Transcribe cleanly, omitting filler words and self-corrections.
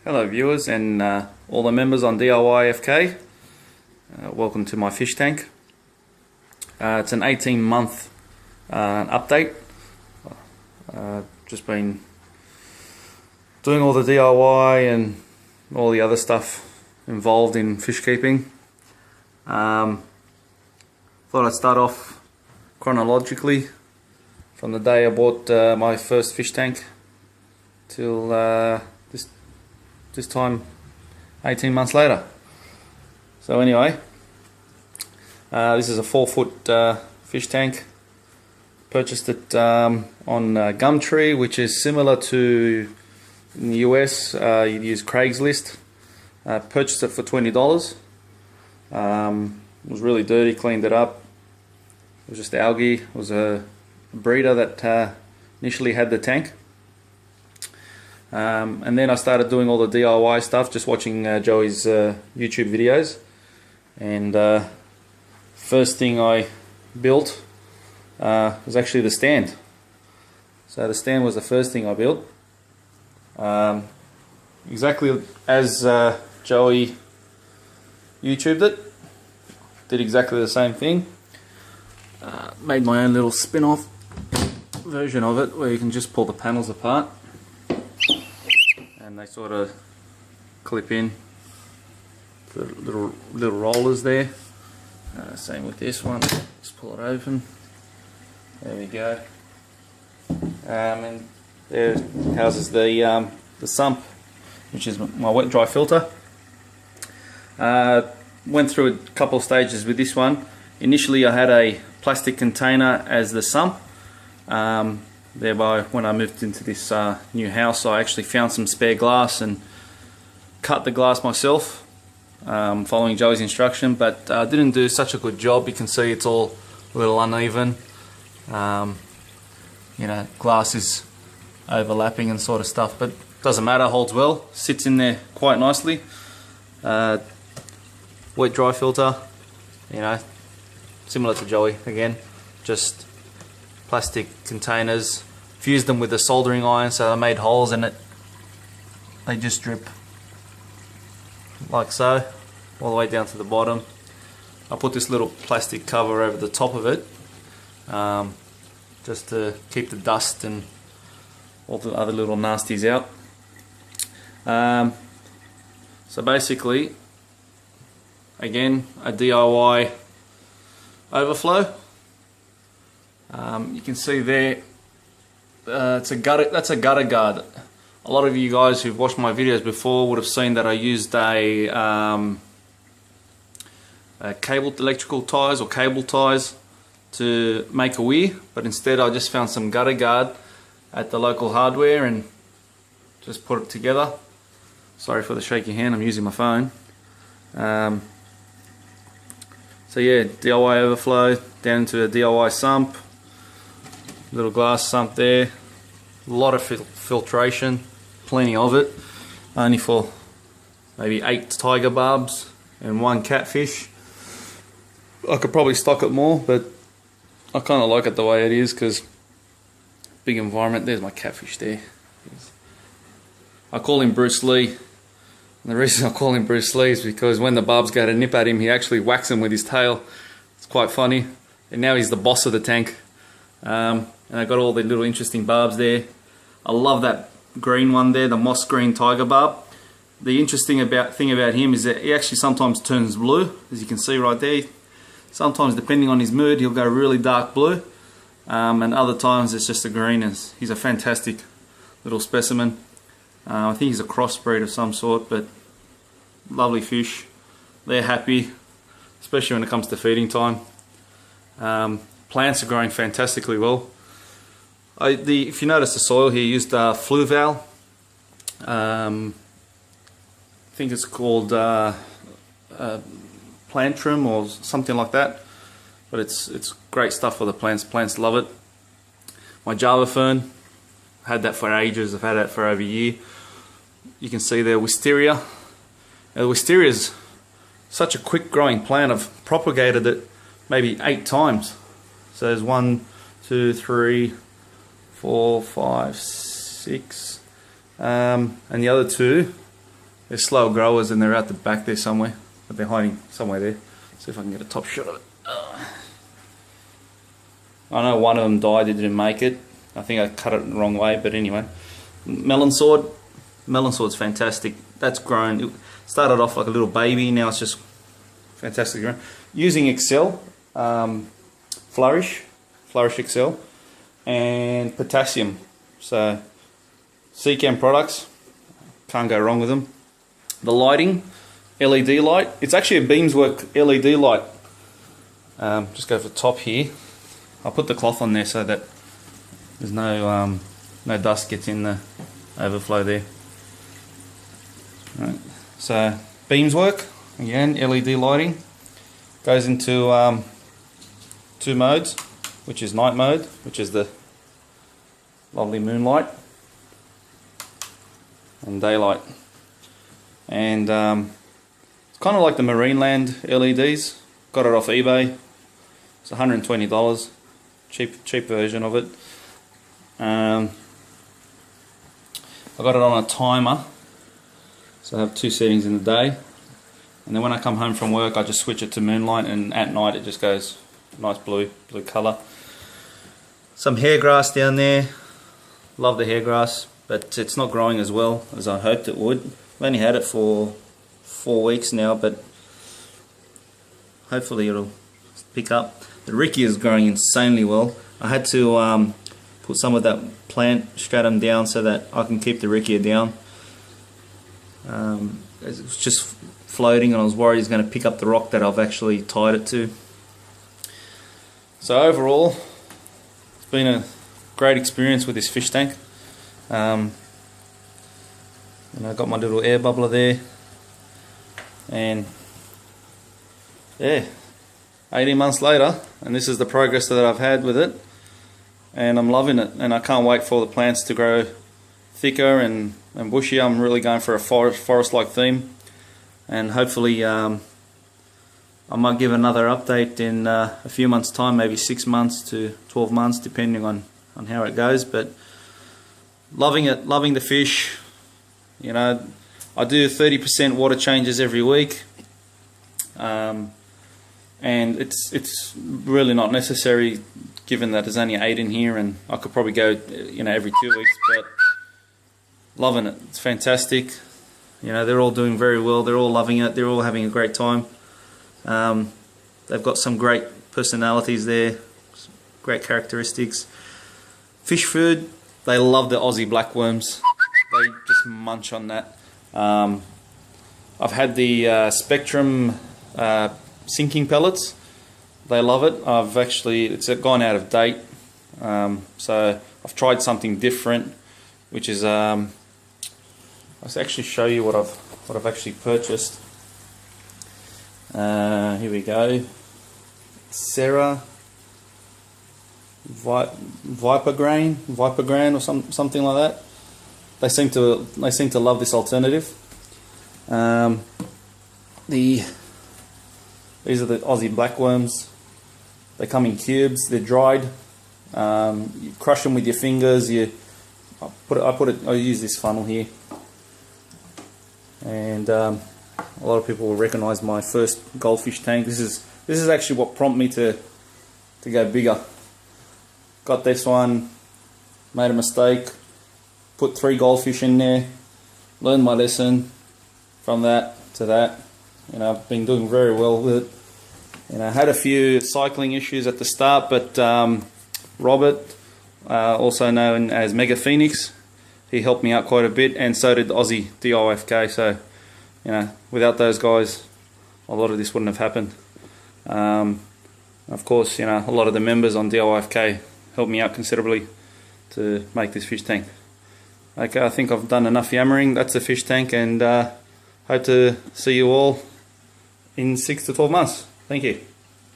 Hello viewers and all the members on DIY FK. Welcome to my fish tank. It's an 18-month update. Just been doing all the DIY and all the other stuff involved in fish keeping. Thought I'd start off chronologically from the day I bought my first fish tank till this time 18 months later. So anyway, this is a 4-foot fish tank. Purchased it on Gumtree, which is similar to in the US. You'd use Craigslist. Purchased it for $20. It was really dirty, cleaned it up. It was just algae. It was a breeder that initially had the tank. And then I started doing all the DIY stuff, just watching Joey's YouTube videos. And first thing I built was actually the stand. So the stand was the first thing I built. Exactly as Joey YouTubed it. Did exactly the same thing. Made my own little spin-off version of it where you can just pull the panels apart. And they sort of clip in the little rollers there. Same with this one. Just pull it open. There we go. And there houses the sump, which is my wet dry filter. Went through a couple of stages with this one. Initially, I had a plastic container as the sump. Thereby, when I moved into this new house, I actually found some spare glass and cut the glass myself, following Joey's instruction, but I didn't do such a good job. You can see it's all a little uneven. You know, glass is overlapping and sort of stuff, but doesn't matter, holds well, sits in there quite nicely. Wet dry filter, you know, similar to Joey again, just plastic containers, fused them with a soldering iron so they made holes in it. They just drip like so, all the way down to the bottom. I put this little plastic cover over the top of it, just to keep the dust and all the other little nasties out. So basically, again, a DIY overflow. You can see there, it's a gutter. That's a gutter guard. A lot of you guys who've watched my videos before would have seen that I used a cable electrical ties or cable ties to make a weir, but instead I just found some gutter guard at the local hardware and just put it together. Sorry for the shaky hand, I'm using my phone. So yeah, DIY overflow down into a DIY sump. Little glass sump there, a lot of filtration, plenty of it, only for maybe 8 tiger barbs and 1 catfish. I could probably stock it more, but I kind of like it the way it is because big environment. There's my catfish there. I call him Bruce Lee, and the reason I call him Bruce Lee is because when the barbs go to nip at him, he actually whacks them with his tail. It's quite funny, and now he's the boss of the tank. And I got all the little interesting barbs there. I love that green one there, the moss green tiger barb. The interesting thing about him is that he actually sometimes turns blue, as you can see right there. Sometimes, depending on his mood, he'll go really dark blue, and other times it's just a green. He's a fantastic little specimen. I think he's a crossbreed of some sort, but lovely fish. They're happy, especially when it comes to feeding time. Plants are growing fantastically well. If you notice the soil here, used Fluval. I think it's called Plantrum or something like that. But it's great stuff for the plants. Plants love it. My Java Fern, had that for ages. I've had that for over a year. You can see there Wisteria. Now, Wisteria is such a quick growing plant. I've propagated it maybe 8 times. So there's 1, 2, 3, 4, 5, 6, and the other 2 They're slow growers and they're out the back there somewhere, but they're hiding somewhere there. See if I can get a top shot of it. I know one of them died, they didn't make it. I think I cut it the wrong way, but anyway. Melon sword. Melon sword's fantastic. That's grown. It started off like a little baby, now it's just fantastic grown. Using Excel, Flourish Excel, and potassium. So, Seachem products, can't go wrong with them. The lighting, LED light. It's actually a Beamswork LED light. Just go for the top here. I'll put the cloth on there so that there's no dust gets in the overflow there. Right. So Beamswork, again, LED lighting. Goes into 2 modes, which is night mode, which is the lovely moonlight, and daylight. And it's kind of like the Marineland LEDs. Got it off eBay. It's $120. Cheap version of it. I got it on a timer, so I have 2 settings in the day, and then when I come home from work I just switch it to moonlight, and at night it just goes nice blue colour. Some hair grass down there. Love the hair grass, but it's not growing as well as I hoped it would. I've only had it for 4 weeks now, but hopefully it'll pick up. The Ricky is growing insanely well. I had to put some of that plant stratum down so that I can keep the Riccia down. It was just floating and I was worried he's going to pick up the rock that I've actually tied it to. So overall, it's been a great experience with this fish tank. And I got my little air bubbler there, and yeah, 18 months later, and this is the progress that I've had with it, and I'm loving it, and I can't wait for the plants to grow thicker and bushier. I'm really going for a forest-like theme, and hopefully I might give another update in a few months time, maybe 6 months to 12 months depending on how it goes. But loving it, loving the fish. You know, I do 30% water changes every week, and it's really not necessary given that there's only 8 in here, and I could probably go, you know, every 2 weeks. But loving it, it's fantastic. You know, they're all doing very well, they're all loving it, they're all having a great time. They've got some great personalities there, great characteristics. Fish food, they love the Aussie blackworms. They just munch on that. I've had the Spectrum sinking pellets. They love it. It's gone out of date, so I've tried something different, which is I'll actually show you what I've actually purchased. Here we go. Sarah Viper Grain or something like that. They seem to love this alternative. These are the Aussie blackworms. They come in cubes. They're dried. You crush them with your fingers. I use this funnel here, and a lot of people will recognise my first goldfish tank. This is actually what prompted me to go bigger. Got this one, made a mistake, put 3 goldfish in there, learned my lesson from that to that. You know, I've been doing very well with it. You know, I had a few cycling issues at the start, but Robert, also known as Mega Phoenix, he helped me out quite a bit, and so did Aussie DIYFK. So, you know, without those guys, a lot of this wouldn't have happened. Of course, you know, a lot of the members on DIYFK helped me out considerably to make this fish tank. Okay, I think I've done enough yammering. That's the fish tank, and hope to see you all in 6 to 12 months. Thank you.